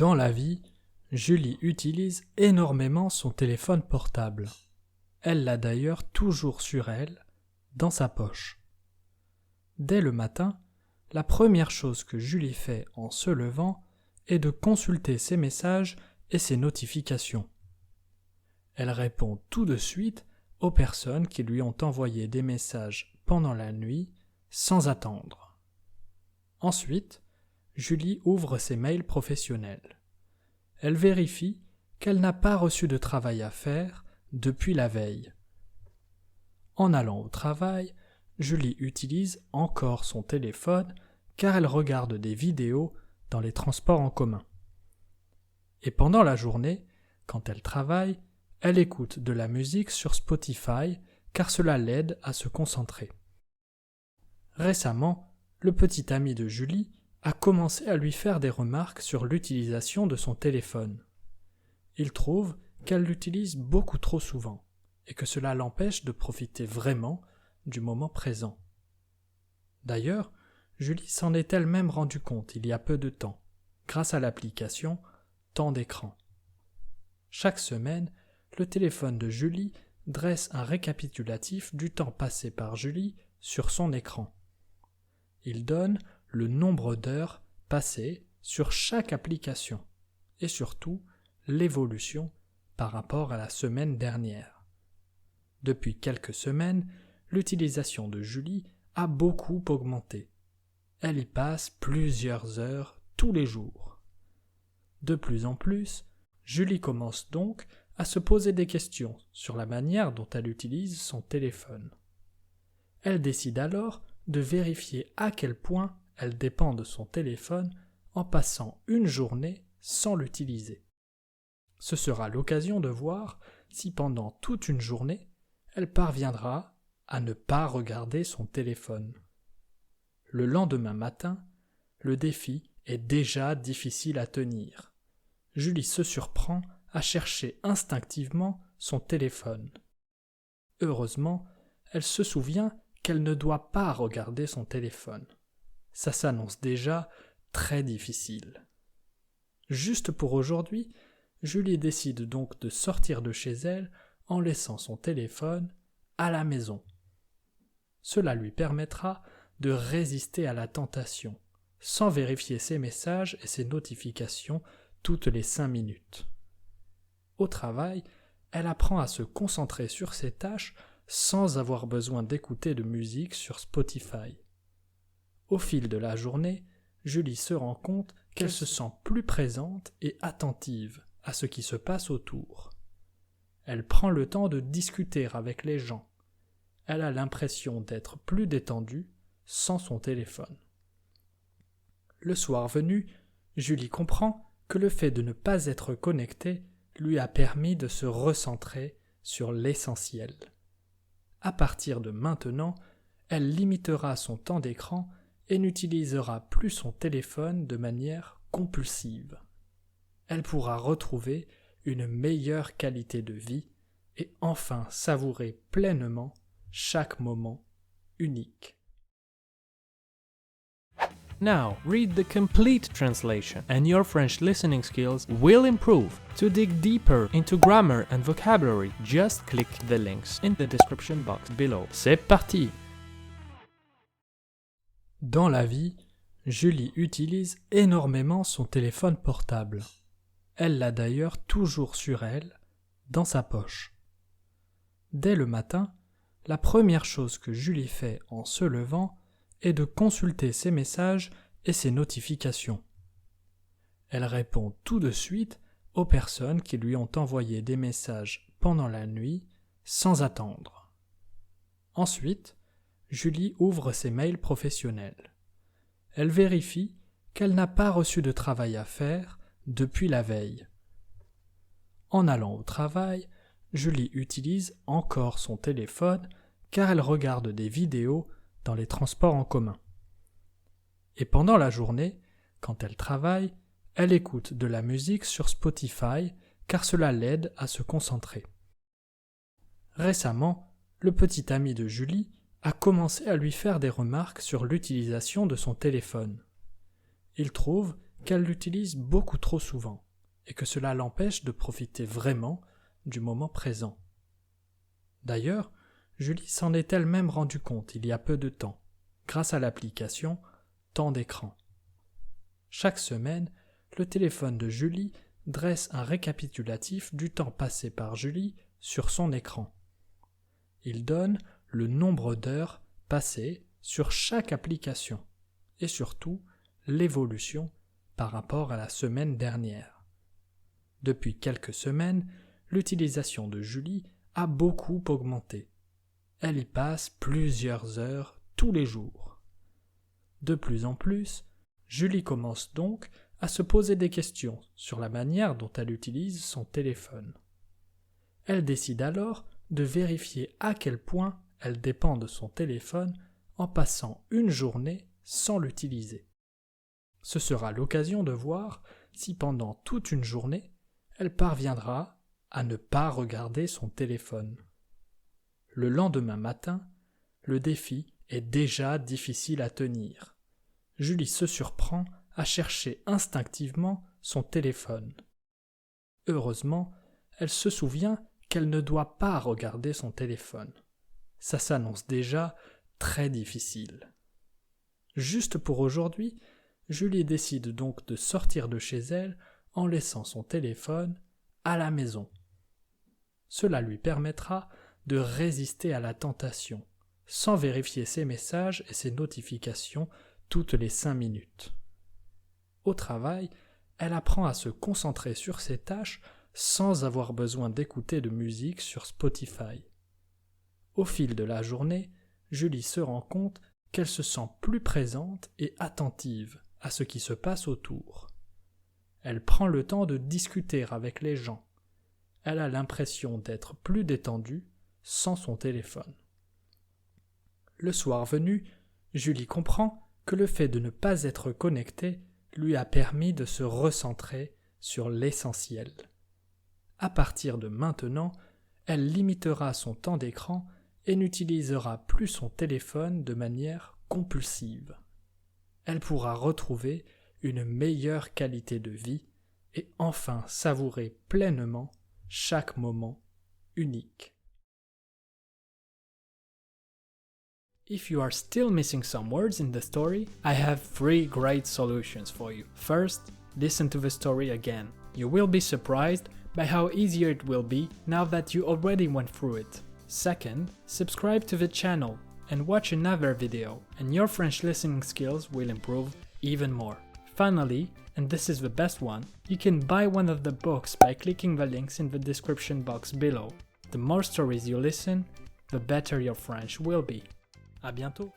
Dans la vie, Julie utilise énormément son téléphone portable. Elle l'a d'ailleurs toujours sur elle, dans sa poche. Dès le matin, la première chose que Julie fait en se levant est de consulter ses messages et ses notifications. Elle répond tout de suite aux personnes qui lui ont envoyé des messages pendant la nuit sans attendre. Ensuite, Julie ouvre ses mails professionnels. Elle vérifie qu'elle n'a pas reçu de travail à faire depuis la veille. En allant au travail, Julie utilise encore son téléphone car elle regarde des vidéos dans les transports en commun. Et pendant la journée, quand elle travaille, elle écoute de la musique sur Spotify car cela l'aide à se concentrer. Récemment, le petit ami de Julie a commencé à lui faire des remarques sur l'utilisation de son téléphone. Il trouve qu'elle l'utilise beaucoup trop souvent et que cela l'empêche de profiter vraiment du moment présent. D'ailleurs, Julie s'en est elle-même rendue compte il y a peu de temps, grâce à l'application Temps d'écran. Chaque semaine, le téléphone de Julie dresse un récapitulatif du temps passé par Julie sur son écran. Il donne le nombre d'heures passées sur chaque application et surtout l'évolution par rapport à la semaine dernière. Depuis quelques semaines, l'utilisation de Julie a beaucoup augmenté. Elle y passe plusieurs heures tous les jours. De plus en plus, Julie commence donc à se poser des questions sur la manière dont elle utilise son téléphone. Elle décide alors de vérifier à quel point elle dépend de son téléphone en passant une journée sans l'utiliser. Ce sera l'occasion de voir si pendant toute une journée, elle parviendra à ne pas regarder son téléphone. Le lendemain matin, le défi est déjà difficile à tenir. Julie se surprend à chercher instinctivement son téléphone. Heureusement, elle se souvient qu'elle ne doit pas regarder son téléphone. Ça s'annonce déjà très difficile. Juste pour aujourd'hui, Julie décide donc de sortir de chez elle en laissant son téléphone à la maison. Cela lui permettra de résister à la tentation, sans vérifier ses messages et ses notifications toutes les 5 minutes. Au travail, elle apprend à se concentrer sur ses tâches sans avoir besoin d'écouter de musique sur Spotify. Au fil de la journée, Julie se rend compte qu'elle se sent plus présente et attentive à ce qui se passe autour. Elle prend le temps de discuter avec les gens. Elle a l'impression d'être plus détendue sans son téléphone. Le soir venu, Julie comprend que le fait de ne pas être connectée lui a permis de se recentrer sur l'essentiel. À partir de maintenant, elle limitera son temps d'écran et n'utilisera plus son téléphone de manière compulsive. Elle pourra retrouver une meilleure qualité de vie et enfin savourer pleinement chaque moment unique. Now, read the complete translation and your French listening skills will improve. To dig deeper into grammar and vocabulary, just click the links in the description box below. C'est parti! Dans la vie, Julie utilise énormément son téléphone portable. Elle l'a d'ailleurs toujours sur elle, dans sa poche. Dès le matin, la première chose que Julie fait en se levant est de consulter ses messages et ses notifications. Elle répond tout de suite aux personnes qui lui ont envoyé des messages pendant la nuit sans attendre. Ensuite, Julie ouvre ses mails professionnels. Elle vérifie qu'elle n'a pas reçu de travail à faire depuis la veille. En allant au travail, Julie utilise encore son téléphone car elle regarde des vidéos dans les transports en commun. Et pendant la journée, quand elle travaille, elle écoute de la musique sur Spotify car cela l'aide à se concentrer. Récemment, le petit ami de Julie a commencé à lui faire des remarques sur l'utilisation de son téléphone. Il trouve qu'elle l'utilise beaucoup trop souvent et que cela l'empêche de profiter vraiment du moment présent. D'ailleurs, Julie s'en est elle-même rendue compte il y a peu de temps, grâce à l'application Temps d'écran. Chaque semaine, le téléphone de Julie dresse un récapitulatif du temps passé par Julie sur son écran. Il donne le nombre d'heures passées sur chaque application et surtout l'évolution par rapport à la semaine dernière. Depuis quelques semaines, l'utilisation de Julie a beaucoup augmenté. Elle y passe plusieurs heures tous les jours. De plus en plus, Julie commence donc à se poser des questions sur la manière dont elle utilise son téléphone. Elle décide alors de vérifier à quel point elle dépend de son téléphone en passant une journée sans l'utiliser. Ce sera l'occasion de voir si pendant toute une journée, elle parviendra à ne pas regarder son téléphone. Le lendemain matin, le défi est déjà difficile à tenir. Julie se surprend à chercher instinctivement son téléphone. Heureusement, elle se souvient qu'elle ne doit pas regarder son téléphone. Ça s'annonce déjà très difficile. Juste pour aujourd'hui, Julie décide donc de sortir de chez elle en laissant son téléphone à la maison. Cela lui permettra de résister à la tentation, sans vérifier ses messages et ses notifications toutes les 5 minutes. Au travail, elle apprend à se concentrer sur ses tâches sans avoir besoin d'écouter de musique sur Spotify. Au fil de la journée, Julie se rend compte qu'elle se sent plus présente et attentive à ce qui se passe autour. Elle prend le temps de discuter avec les gens. Elle a l'impression d'être plus détendue sans son téléphone. Le soir venu, Julie comprend que le fait de ne pas être connectée lui a permis de se recentrer sur l'essentiel. À partir de maintenant, elle limitera son temps d'écran et n'utilisera plus son téléphone de manière compulsive. Elle pourra retrouver une meilleure qualité de vie et enfin savourer pleinement chaque moment unique. If you are still missing some words in the story, I have 3 great solutions for you. First, listen to the story again. You will be surprised by how easier it will be now that you already went through it. Second, subscribe to the channel and watch another video, and your French listening skills will improve even more. Finally, and this is the best one, you can buy one of the books by clicking the links in the description box below. The more stories you listen, the better your French will be. À bientôt!